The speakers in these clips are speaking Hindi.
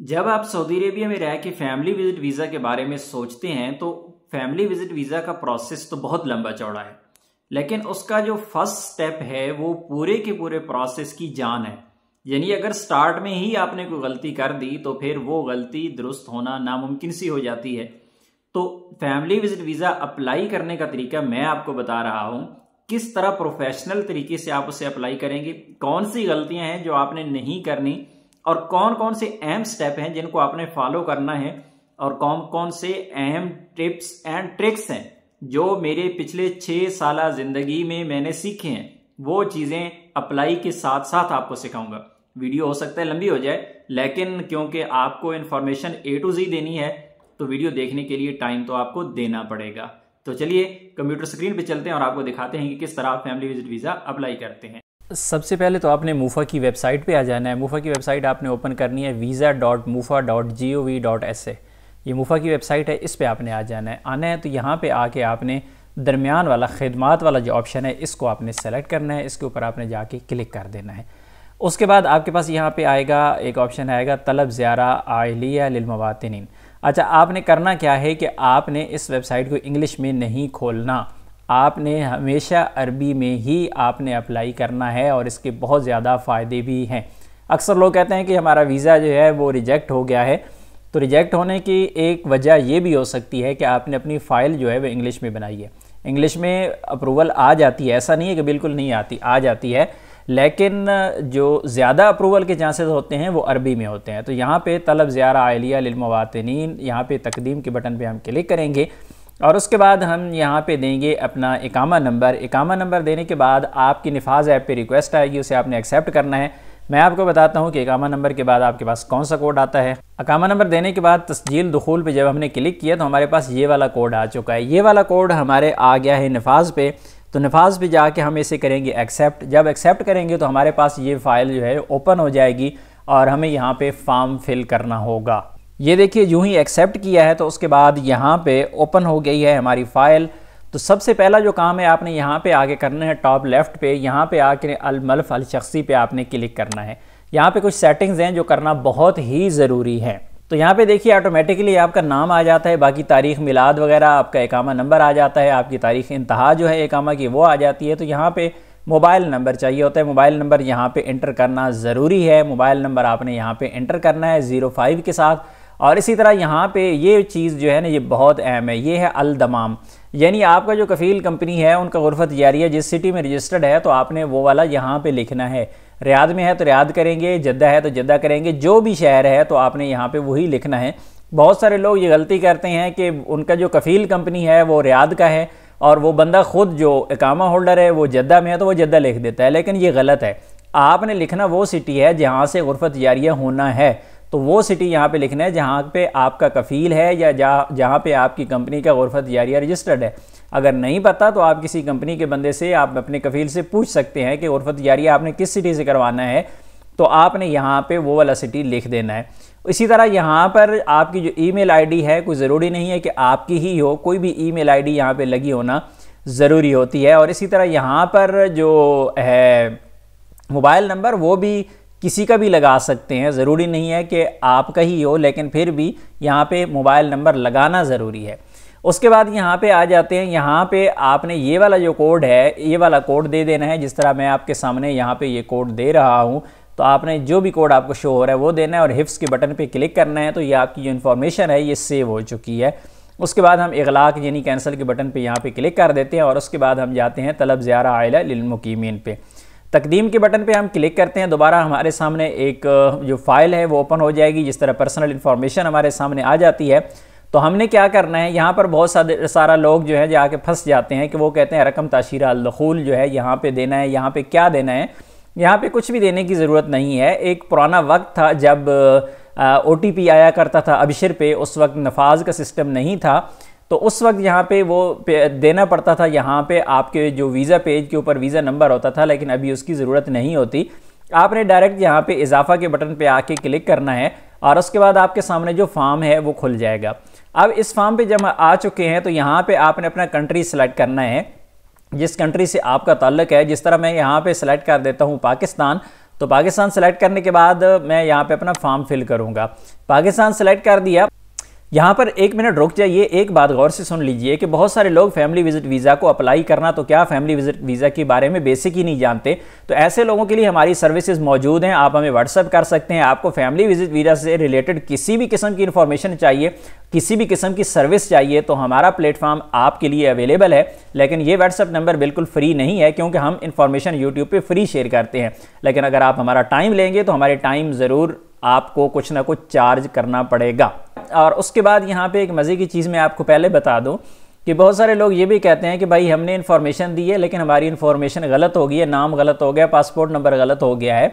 जब आप सऊदी अरेबिया में रह के फैमिली विजिट वीज़ा के बारे में सोचते हैं तो फैमिली विजिट वीज़ा का प्रोसेस तो बहुत लंबा चौड़ा है, लेकिन उसका जो फर्स्ट स्टेप है वो पूरे के पूरे प्रोसेस की जान है। यानी अगर स्टार्ट में ही आपने कोई गलती कर दी तो फिर वो गलती दुरुस्त होना नामुमकिन सी हो जाती है। तो फैमिली विजिट वीज़ा अप्लाई करने का तरीका मैं आपको बता रहा हूँ, किस तरह प्रोफेशनल तरीके से आप उसे अप्लाई करेंगे, कौन सी गलतियां हैं जो आपने नहीं करनी और कौन कौन से अहम स्टेप हैं जिनको आपने फॉलो करना है और कौन कौन से अहम टिप्स एंड ट्रिक्स हैं जो मेरे पिछले 6 साल जिंदगी में मैंने सीखे हैं। वो चीज़ें अप्लाई के साथ साथ आपको सिखाऊंगा। वीडियो हो सकता है लंबी हो जाए, लेकिन क्योंकि आपको इन्फॉर्मेशन A to Z देनी है तो वीडियो देखने के लिए टाइम तो आपको देना पड़ेगा। तो चलिए कंप्यूटर स्क्रीन पे चलते हैं और आपको दिखाते हैं कि किस तरह आप फैमिली विजिट वीज़ा अप्लाई करते हैं। सबसे पहले तो आपने मूफा की वेबसाइट पे आ जाना है। मूफा की वेबसाइट आपने ओपन करनी है visa.mufa.gov.sa। ये मूफा की वेबसाइट है, इस पे आपने आ जाना है। आना है तो यहाँ पे आके आपने दरमियान वाला खिदमात वाला जो ऑप्शन है इसको आपने सेलेक्ट करना है, इसके ऊपर आपने जाके क्लिक कर देना है। उसके बाद आपके पास यहाँ पे आएगा एक ऑप्शन आएगा तलब ज़ियारा आइलिया लिलमवातिनीन। अच्छा, आपने करना क्या है कि आपने इस वेबसाइट को इंग्लिश में नहीं खोलना, आपने हमेशा अरबी में ही आपने अप्लाई करना है और इसके बहुत ज़्यादा फ़ायदे भी हैं। अक्सर लोग कहते हैं कि हमारा वीज़ा जो है वो रिजेक्ट हो गया है, तो रिजेक्ट होने की एक वजह ये भी हो सकती है कि आपने अपनी फ़ाइल जो है वो इंग्लिश में बनाई है। इंग्लिश में अप्रूवल आ जाती है, ऐसा नहीं है कि बिल्कुल नहीं आती, आ जाती है, लेकिन जो ज़्यादा अप्रूवल के चांसेस होते हैं वो अरबी में होते हैं। तो यहाँ पे तलब ज़ियारा आइलिया लिलमवातिनीन, यहाँ पे तकदीम के बटन पे हम क्लिक करेंगे और उसके बाद हम यहाँ पे देंगे अपना इकामा नंबर। इकामा नंबर देने के बाद आपकी निफाज ऐप पे रिक्वेस्ट आएगी, उसे आपने एक्सेप्ट करना है। मैं आपको बताता हूँ कि इकामा नंबर के बाद आपके पास कौन सा कोड आता है। इकामा नंबर देने के बाद तस्जील दुखूल पे जब हमने क्लिक किया तो हमारे पास ये वाला कोड आ चुका है। ये वाला कोड हमारे आ गया है निफाज पे, तो निफाज पे जाके हम इसे करेंगे एक्सेप्ट। जब एक्सेप्ट करेंगे तो हमारे पास ये फ़ाइल जो है ओपन हो जाएगी और हमें यहाँ पे फॉर्म फिल करना होगा। ये देखिए, यूं ही एक्सेप्ट किया है तो उसके बाद यहाँ पे ओपन हो गई है हमारी फ़ाइल। तो सबसे पहला जो काम है आपने यहाँ पे आके करना है, टॉप लेफ़्ट पे यहाँ पे आके अल-मल्फ अल-शख्सी पे आपने क्लिक करना है। यहाँ पे कुछ सेटिंग्स हैं जो करना बहुत ही ज़रूरी है। तो यहाँ पे देखिए ऑटोमेटिकली आपका नाम आ जाता है, बाकी तारीख़ मिलाद वगैरह, आपका इकामा नंबर आ जाता है, आपकी तारीख़ इंतहा जो है इकामा की वो आ जाती है। तो यहाँ पे मोबाइल नंबर चाहिए होता है, मोबाइल नंबर यहाँ पे एंटर करना ज़रूरी है। मोबाइल नंबर आपने यहाँ पे एंटर करना है 05 के साथ। और इसी तरह यहाँ पे ये चीज़ जो है ना ये बहुत अहम है, ये है अल-दमाम, यानी आपका जो कफ़ील कंपनी है उनका गुरफत जारिया जिस सिटी में रजिस्टर्ड है तो आपने वो वाला यहाँ पे लिखना है। रियाद में है तो रियाद करेंगे, जद्दा है तो जद्दा करेंगे, जो भी शहर है तो आपने यहाँ पे वही लिखना है। बहुत सारे लोग ये गलती करते हैं कि उनका जो कफ़ील कंपनी है वो रियाद का है और वो बंदा खुद जो इकामा होल्डर है वो जद्दा में है तो वो जद्दा लिख देता है, लेकिन ये गलत है। आपने लिखना वो सिटी है जहाँ से गुरफत जारिया होना है, तो वो सिटी यहाँ पे लिखना है जहाँ पे आपका कफ़ील है या जहाँ पे आपकी कंपनी का गुरफत जारिया रजिस्टर्ड है। अगर नहीं पता तो आप किसी कंपनी के बंदे से, आप अपने कफ़ील से पूछ सकते हैं कि गुरफत जारिया आपने किस सिटी से करवाना है, तो आपने यहाँ पे वो वाला सिटी लिख देना है। इसी तरह यहाँ पर आपकी जो ईमेल आईडी है, कोई ज़रूरी नहीं है कि आपकी ही हो, कोई भी ईमेल आईडी यहाँ पे लगी होना ज़रूरी होती है। और इसी तरह यहाँ पर जो है मोबाइल नंबर वो भी किसी का भी लगा सकते हैं, ज़रूरी नहीं है कि आपका ही हो, लेकिन फिर भी यहाँ पे मोबाइल नंबर लगाना ज़रूरी है। उसके बाद यहाँ पे आ जाते हैं, यहाँ पे आपने ये वाला जो कोड है ये वाला कोड दे देना है। जिस तरह मैं आपके सामने यहाँ पे ये कोड दे रहा हूँ तो आपने जो भी कोड आपको शो हो रहा है वो देना है और हिफ्स के बटन पे क्लिक करना है। तो ये आपकी जो इन्फॉर्मेशन है ये सेव हो चुकी है। उसके बाद हम इगलाक यानी कैंसिल के बटन पे यहाँ पे क्लिक कर देते हैं और उसके बाद हम जाते हैं तलब ज़ियारा आइला लिलमुकीमीन पे। तकदीम के बटन पे हम क्लिक करते हैं, दोबारा हमारे सामने एक जो फाइल है वो ओपन हो जाएगी। जिस तरह पर्सनल इन्फॉर्मेशन हमारे सामने आ जाती है तो हमने क्या करना है, यहाँ पर बहुत सारा लोग जो है जाके फंस जाते हैं कि वो कहते हैं रकम ताशीरा अल-दुखूल जो है यहाँ पे देना है। यहाँ पे क्या देना है, यहाँ पे कुछ भी देने की ज़रूरत नहीं है। एक पुराना वक्त था जब OTP आया करता था अबशर पे, उस वक्त नफाज का सिस्टम नहीं था, तो उस वक्त यहाँ पे वो देना पड़ता था। यहाँ पे आपके जो वीज़ा पेज के ऊपर वीज़ा नंबर होता था, लेकिन अभी उसकी ज़रूरत नहीं होती। आपने डायरेक्ट यहाँ पे इजाफा के बटन पे आके क्लिक करना है और उसके बाद आपके सामने जो फॉर्म है वो खुल जाएगा। अब इस फॉर्म पे जब आ चुके हैं तो यहाँ पे आपने अपना कंट्री सेलेक्ट करना है, जिस कंट्री से आपका ताल्लुक़ है। जिस तरह मैं यहाँ पे सेलेक्ट कर देता हूँ पाकिस्तान, तो पाकिस्तान सेलेक्ट करने के बाद मैं यहाँ पे अपना फॉर्म फिल करूँगा। पाकिस्तान सेलेक्ट कर दिया। यहाँ पर 1 मिनट रुक जाइए, एक बात गौर से सुन लीजिए कि बहुत सारे लोग फैमिली विजिट वीज़ा को अप्लाई करना तो क्या फैमिली विजिट वीज़ा के बारे में बेसिक ही नहीं जानते। तो ऐसे लोगों के लिए हमारी सर्विसेज मौजूद हैं, आप हमें व्हाट्सअप कर सकते हैं। आपको फैमिली विजिट वीज़ा से रिलेटेड किसी भी किस्म की इन्फॉर्मेशन चाहिए, किसी भी किस्म की सर्विस चाहिए, तो हमारा प्लेटफॉर्म आपके लिए अवेलेबल है। लेकिन ये व्हाट्सअप नंबर बिल्कुल फ्री नहीं है, क्योंकि हम इन्फॉर्मेशन यूट्यूब पर फ्री शेयर करते हैं। लेकिन अगर आप हमारा टाइम लेंगे तो हमारे टाइम ज़रूर आपको कुछ ना कुछ चार्ज करना पड़ेगा। और उसके बाद यहाँ पे एक मज़े की चीज़ मैं आपको पहले बता दूँ कि बहुत सारे लोग ये भी कहते हैं कि भाई हमने इन्फॉर्मेशन दी है लेकिन हमारी इन्फॉर्मेशन गलत हो गई है, नाम गलत हो गया, पासपोर्ट नंबर गलत हो गया है,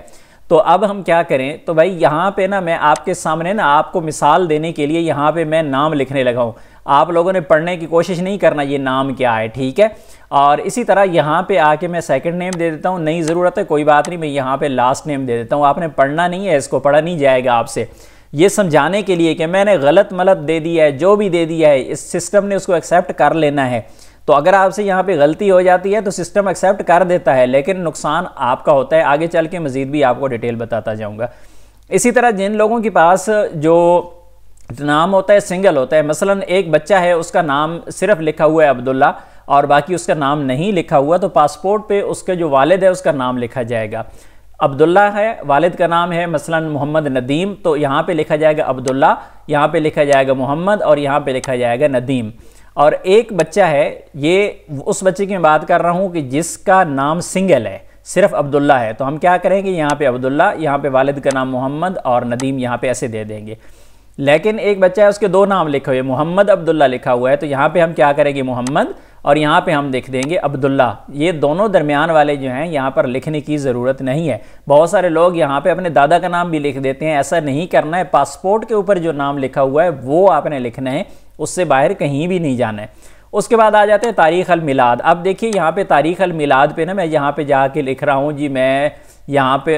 तो अब हम क्या करें। तो भाई यहाँ पे ना मैं आपके सामने ना आपको मिसाल देने के लिए यहाँ पे मैं नाम लिखने लगा हूँ। आप लोगों ने पढ़ने की कोशिश नहीं करना ये नाम क्या है, ठीक है। और इसी तरह यहाँ पे आके मैं सेकंड नेम दे देता हूँ, नहीं ज़रूरत है कोई बात नहीं, मैं यहाँ पे लास्ट नेम दे देता हूँ। आपने पढ़ना नहीं है, इसको पढ़ा नहीं जाएगा आपसे, ये समझाने के लिए कि मैंने गलत मलत दे दिया है, जो भी दे दिया है इस सिस्टम ने उसको एक्सेप्ट कर लेना है। तो अगर आपसे यहाँ पे गलती हो जाती है तो सिस्टम एक्सेप्ट कर देता है, लेकिन नुकसान आपका होता है। आगे चल के मज़ीद भी आपको डिटेल बताता जाऊँगा। इसी तरह जिन लोगों के पास जो नाम होता है सिंगल होता है, मसलन एक बच्चा है उसका नाम सिर्फ लिखा हुआ है अब्दुल्ला और बाकी उसका नाम नहीं लिखा हुआ, तो पासपोर्ट पे उसके जो वालिद है उसका नाम लिखा जाएगा। अब्दुल्ला है, वालिद का नाम है मसलन मोहम्मद नदीम, तो यहाँ पे लिखा जाएगा अब्दुल्ला, यहाँ पे लिखा जाएगा मोहम्मद और यहाँ पे लिखा जाएगा नदीम। और एक बच्चा है, ये उस बच्चे की मैं बात कर रहा हूँ कि जिसका नाम सिंगल है, सिर्फ अब्दुल्ला है, तो हम क्या करेंगे यहाँ पे अब्दुल्ला, यहाँ पे वालिद का नाम मोहम्मद और नदीम यहाँ पे ऐसे दे देंगे। लेकिन एक बच्चा है उसके 2 नाम लिखे हुए, मोहम्मद अब्दुल्ला लिखा हुआ है, तो यहाँ पे हम क्या करेंगे मोहम्मद और यहाँ पे हम लिख देंगे अब्दुल्ला। ये दोनों दरमियान वाले जो हैं यहाँ पर लिखने की ज़रूरत नहीं है। बहुत सारे लोग यहाँ पे अपने दादा का नाम भी लिख देते हैं, ऐसा नहीं करना है। पासपोर्ट के ऊपर जो नाम लिखा हुआ है वो आपने लिखना है, उससे बाहर कहीं भी नहीं जाना है। उसके बाद आ जाते हैं तारीख़ अल मिलाद। अब देखिए यहाँ पे तारीख़ अल मिलाद पे ना मैं यहाँ पे जाके लिख रहा हूँ जी, मैं यहाँ पे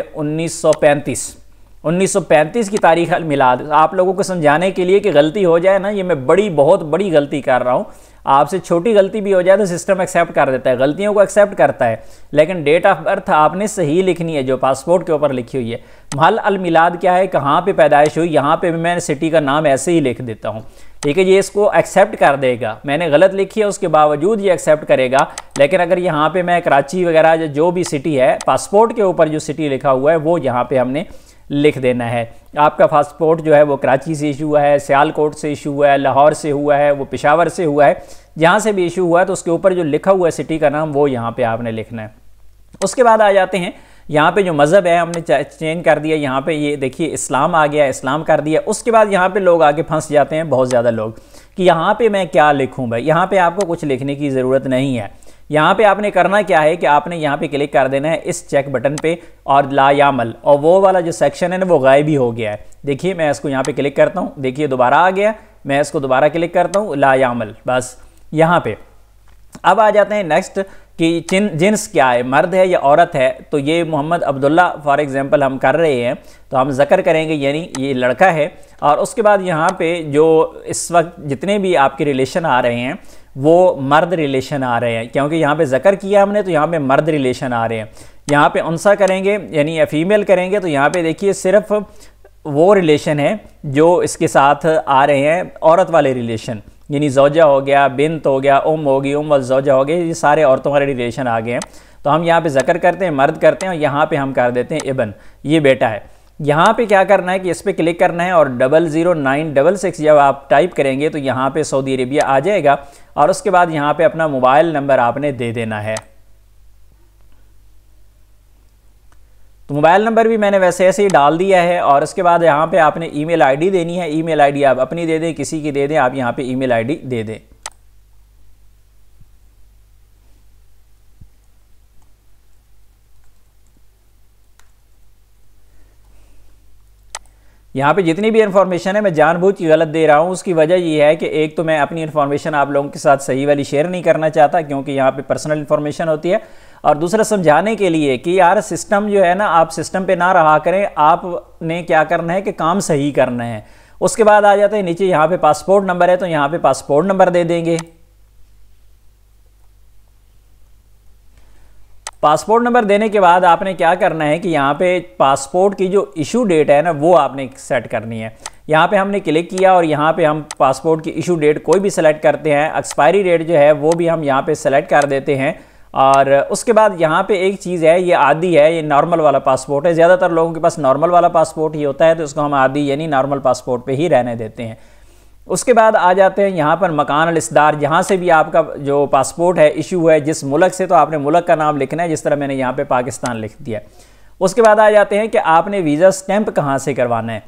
1935 की तारीख़ अल मिलाद। आप लोगों को समझाने के लिए कि गलती हो जाए ना, ये मैं बहुत बड़ी गलती कर रहा हूँ। आपसे छोटी गलती भी हो जाए तो सिस्टम एक्सेप्ट कर देता है, गलतियों को एक्सेप्ट करता है, लेकिन डेट ऑफ बर्थ आपने सही लिखनी है जो पासपोर्ट के ऊपर लिखी हुई है। महल अल मिलाद क्या है, कहाँ पे पैदाइश हुई, यहाँ पे मैं सिटी का नाम ऐसे ही लिख देता हूँ, ठीक है। ये इसको एक्सेप्ट कर देगा, मैंने गलत लिखी है उसके बावजूद ये एक्सेप्ट करेगा। लेकिन अगर यहाँ पे मैं कराची वगैरह जो भी सिटी है, पासपोर्ट के ऊपर जो सिटी लिखा हुआ है वो यहाँ पे हमने लिख देना है। आपका पासपोर्ट जो है वो कराची से इशू हुआ है, सियालकोट से इशू हुआ है, लाहौर से हुआ है, वो पेशावर से हुआ है, जहाँ से भी इशू हुआ है तो उसके ऊपर जो लिखा हुआ है सिटी का नाम वो यहाँ पे आपने लिखना है। उसके बाद आ जाते हैं यहाँ पे जो मज़हब है हमने चेंज कर दिया, यहाँ पे ये देखिए इस्लाम आ गया, इस्लाम कर दिया। उसके बाद यहाँ पे लोग आगे फंस जाते हैं बहुत ज़्यादा लोग कि यहाँ पे मैं क्या लिखूँ भाई। यहाँ पे आपको कुछ लिखने की ज़रूरत नहीं है। यहाँ पे आपने करना क्या है कि आपने यहाँ पे क्लिक कर देना है इस चेक बटन पे और ला यामल, और वो वाला जो सेक्शन है ना वो गायब ही हो गया है। देखिए मैं इसको यहाँ पे क्लिक करता हूँ, देखिए दोबारा आ गया, मैं इसको दोबारा क्लिक करता हूँ ला यामल, बस यहाँ पे। अब आ जाते हैं नेक्स्ट कि जिन्स क्या है, मर्द है या औरत है। तो ये मोहम्मद अब्दुल्ला फॉर एग्जांपल हम कर रहे हैं तो हम ज़िक्र करेंगे यानी ये लड़का है। और उसके बाद यहाँ पे जो इस वक्त जितने भी आपके रिलेशन आ रहे हैं वो मर्द रिलेशन आ रहे हैं, क्योंकि यहाँ पे ज़िक्र किया हमने तो यहाँ पे मर्द रिलेशन आ रहे हैं। यहाँ पे उनसा करेंगे यानी या फीमेल करेंगे तो यहाँ पे देखिए सिर्फ वो रिलेशन है जो इसके साथ आ रहे हैं, औरत वाले रिलेशन, यानी ज़ौजा हो गया, बिन्त हो गया, होगी, वल ज़ौजा हो गया, ये सारे औरतों वाले रिलेशन आ गए हैं। तो हम यहाँ पे ज़िक्र करते हैं, मर्द करते हैं और यहाँ पे हम कर देते हैं इबन, ये बेटा है। यहाँ पे क्या करना है कि इस पर क्लिक करना है और 00966 जब आप टाइप करेंगे तो यहाँ पे सऊदी अरेबिया आ जाएगा। और उसके बाद यहाँ पे अपना मोबाइल नंबर आपने दे देना है। तो मोबाइल नंबर भी मैंने वैसे ऐसे ही डाल दिया है। और उसके बाद यहाँ पे आपने ईमेल आईडी देनी है। ईमेल आईडी आप अपनी दे दें, किसी की दे दें, आप यहाँ पे ईमेल आईडी दे दें। यहाँ पे जितनी भी इन्फॉर्मेशन है मैं जानबूझ के गलत दे रहा हूँ। उसकी वजह ये है कि एक तो मैं अपनी इन्फॉर्मेशन आप लोगों के साथ सही वाली शेयर नहीं करना चाहता क्योंकि यहाँ पे पर्सनल इन्फॉर्मेशन होती है, और दूसरा समझाने के लिए कि यार सिस्टम जो है ना, आप सिस्टम पे ना रहा करें, आपने क्या करना है कि काम सही करना है। उसके बाद आ जाते हैं नीचे यहाँ पे पासपोर्ट नंबर है तो यहाँ पे पासपोर्ट नंबर दे देंगे। पासपोर्ट नंबर देने के बाद आपने क्या करना है कि यहाँ पे पासपोर्ट की जो इशू डेट है ना वो आपने सेट करनी है। यहाँ पे हमने क्लिक किया और यहाँ पे हम पासपोर्ट की इशू डेट कोई भी सेलेक्ट करते हैं, एक्सपायरी डेट जो है वो भी हम यहाँ पे सेलेक्ट कर देते हैं। और उसके बाद यहाँ पे एक चीज़ है, ये आदी है, ये नॉर्मल वाला पासपोर्ट है। ज़्यादातर लोगों के पास नॉर्मल वाला पासपोर्ट ही होता है, तो उसको हम आदी यानी नॉर्मल पासपोर्ट पे ही रहने देते हैं। उसके बाद आ जाते हैं यहाँ पर मकान अल-इस्दार, जहाँ से भी आपका जो पासपोर्ट है इशू है, जिस मुल्क से, तो आपने मुल्क का नाम लिखना है, जिस तरह मैंने यहाँ पे पाकिस्तान लिख दिया। उसके बाद आ जाते हैं कि आपने वीज़ा स्टैंप कहाँ से करवाना है।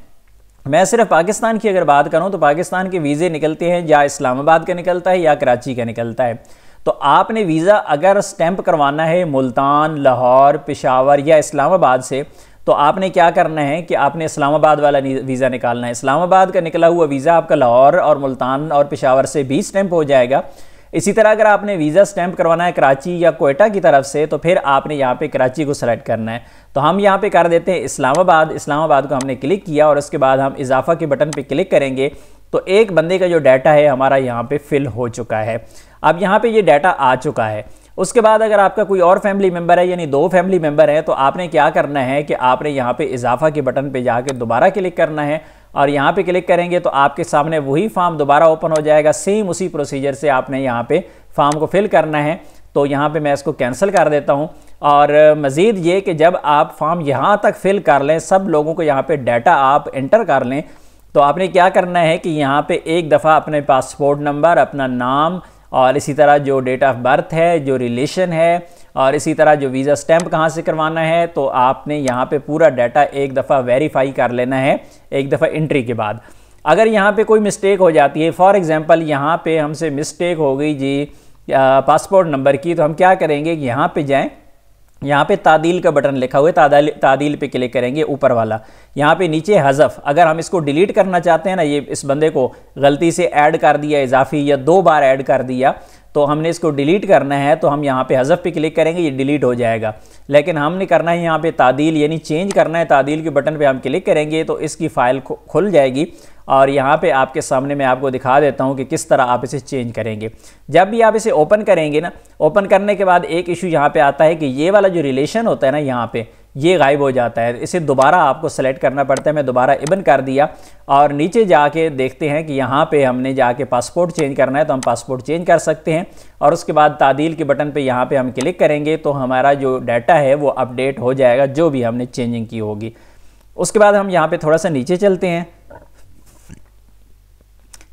मैं सिर्फ पाकिस्तान की अगर बात करूँ तो पाकिस्तान के वीज़े निकलते हैं या इस्लामाबाद का निकलता है या कराची का निकलता है। तो आपने वीज़ा अगर स्टैंप करवाना है मुल्तान, लाहौर, पेशावर या इस्लामाबाद से, तो आपने क्या करना है कि आपने इस्लामाबाद वाला वीज़ा निकालना है। इस्लामाबाद का निकला हुआ वीज़ा आपका लाहौर और मुल्तान और पेशावर से भी स्टैंप हो जाएगा। इसी तरह अगर आपने वीज़ा स्टैंप करवाना है कराची या कोयटा की तरफ से, तो फिर आपने यहाँ पे कराची को सेलेक्ट करना है। तो हम यहाँ पे कर देते हैं इस्लामाबाद। इस्लामाबाद को हमने क्लिक किया और उसके बाद हम इजाफा के बटन पे क्लिक करेंगे तो एक बंदे का जो डाटा है हमारा यहाँ पे फिल हो चुका है। अब यहाँ पे ये डाटा आ चुका है। उसके बाद अगर आपका कोई और फैमिली मेम्बर है, यानी 2 फैमिली मेम्बर हैं, तो आपने क्या करना है कि आपने यहाँ पे इजाफा के बटन पे जाके दोबारा क्लिक करना है और यहाँ पे क्लिक करेंगे तो आपके सामने वही फॉर्म दोबारा ओपन हो जाएगा। सेम उसी प्रोसीजर से आपने यहाँ पे फॉर्म को फिल करना है। तो यहाँ पे मैं इसको कैंसिल कर देता हूँ। और मज़ीद ये कि जब आप फॉर्म यहाँ तक फिल कर लें, सब लोगों को यहाँ पे डाटा आप एंटर कर लें, तो आपने क्या करना है कि यहाँ पे एक दफ़ा अपने पासपोर्ट नंबर, अपना नाम और इसी तरह जो डेट ऑफ बर्थ है, जो रिलेशन है और इसी तरह जो वीज़ा स्टैंप कहाँ से करवाना है, तो आपने यहाँ पे पूरा डाटा एक दफ़ा वेरीफाई कर लेना है एक दफ़ा एंट्री के बाद। अगर यहाँ पे कोई मिस्टेक हो जाती है, फॉर एग्ज़ाम्पल यहाँ पे हमसे मिस्टेक हो गई जी पासपोर्ट नंबर की, तो हम क्या करेंगे कि यहाँ पे जाएँ, यहाँ पे तादील का बटन लिखा हुआ है, तादील पे क्लिक करेंगे ऊपर वाला। यहाँ पे नीचे हज़फ, अगर हम इसको डिलीट करना चाहते हैं ना, ये इस बंदे को गलती से ऐड कर दिया इजाफी या 2 बार ऐड कर दिया, तो हमने इसको डिलीट करना है, तो हम यहाँ पे हज़फ पे क्लिक करेंगे, ये डिलीट हो जाएगा। लेकिन हमने करना है यहाँ पे तादील यानी चेंज करना है, तादील के बटन पे हम क्लिक करेंगे तो इसकी फ़ाइल खुल जाएगी। और यहाँ पे आपके सामने मैं आपको दिखा देता हूँ कि किस तरह आप इसे चेंज करेंगे। जब भी आप इसे ओपन करेंगे ना, ओपन करने के बाद एक इशू यहाँ पे आता है कि ये वाला जो रिलेशन होता है ना, यहाँ पे ये गायब हो जाता है। इसे दोबारा आपको सेलेक्ट करना पड़ता है। मैं दोबारा इबन कर दिया और नीचे जाके देखते हैं कि यहाँ पे हमने जाके पासपोर्ट चेंज करना है, तो हम पासपोर्ट चेंज कर सकते हैं। और उसके बाद तादील के बटन पे यहाँ पे हम क्लिक करेंगे तो हमारा जो डाटा है वो अपडेट हो जाएगा, जो भी हमने चेंजिंग की होगी। उसके बाद हम यहाँ पे थोड़ा सा नीचे चलते हैं।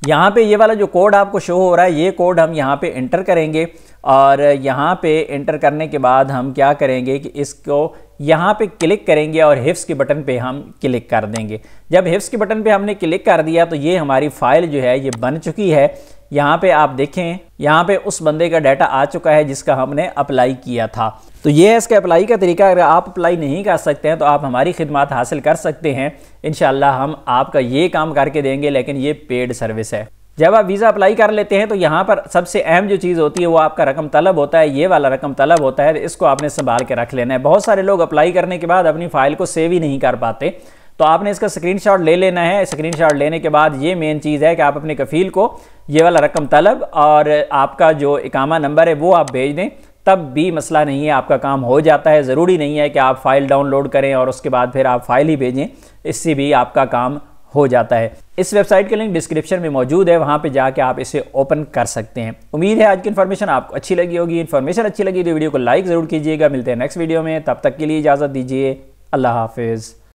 यहाँ पे ये वाला जो कोड आपको शो हो रहा है, ये कोड हम यहाँ पे एंटर करेंगे और यहाँ पे एंटर करने के बाद हम क्या करेंगे कि इसको यहाँ पे क्लिक करेंगे और हिफ्स के बटन पे हम क्लिक कर देंगे। जब हिफ्स के बटन पे हमने क्लिक कर दिया तो ये हमारी फाइल जो है ये बन चुकी है। यहाँ पे आप देखें, यहाँ पे उस बंदे का डाटा आ चुका है जिसका हमने अप्लाई किया था। तो ये है इसका अप्लाई का तरीका। अगर आप अप्लाई नहीं कर सकते हैं तो आप हमारी खिदमत हासिल कर सकते हैं। इंशाल्लाह हम आपका ये काम करके देंगे, लेकिन ये पेड सर्विस है। जब आप वीज़ा अप्लाई कर लेते हैं तो यहाँ पर सबसे अहम जो चीज़ होती है वो आपका रकम तलब होता है। ये वाला रकम तलब होता है, इसको आपने संभाल के रख लेना है। बहुत सारे लोग अप्लाई करने के बाद अपनी फ़ाइल को सेव ही नहीं कर पाते, तो आपने इसका स्क्रीनशॉट ले लेना है। स्क्रीनशॉट लेने के बाद ये मेन चीज़ है कि आप अपने कफ़ील को ये वाला रकम तलब और आपका जो इकामा नंबर है वो आप भेज दें, तब भी मसला नहीं है, आपका काम हो जाता है। ज़रूरी नहीं है कि आप फ़ाइल डाउनलोड करें और उसके बाद फिर आप फ़ाइल ही भेजें, इससे भी आपका काम हो जाता है। इस वेबसाइट का लिंक डिस्क्रिप्शन में मौजूद है, वहाँ पे जाके आप इसे ओपन कर सकते हैं। उम्मीद है आज की इन्फॉर्मेशन आपको अच्छी लगी होगी। इन्फॉर्मेशन अच्छी लगी तो वीडियो को लाइक ज़रूर कीजिएगा। मिलते हैं नेक्स्ट वीडियो में, तब तक के लिए इजाज़त दीजिए। अल्लाह हाफिज़।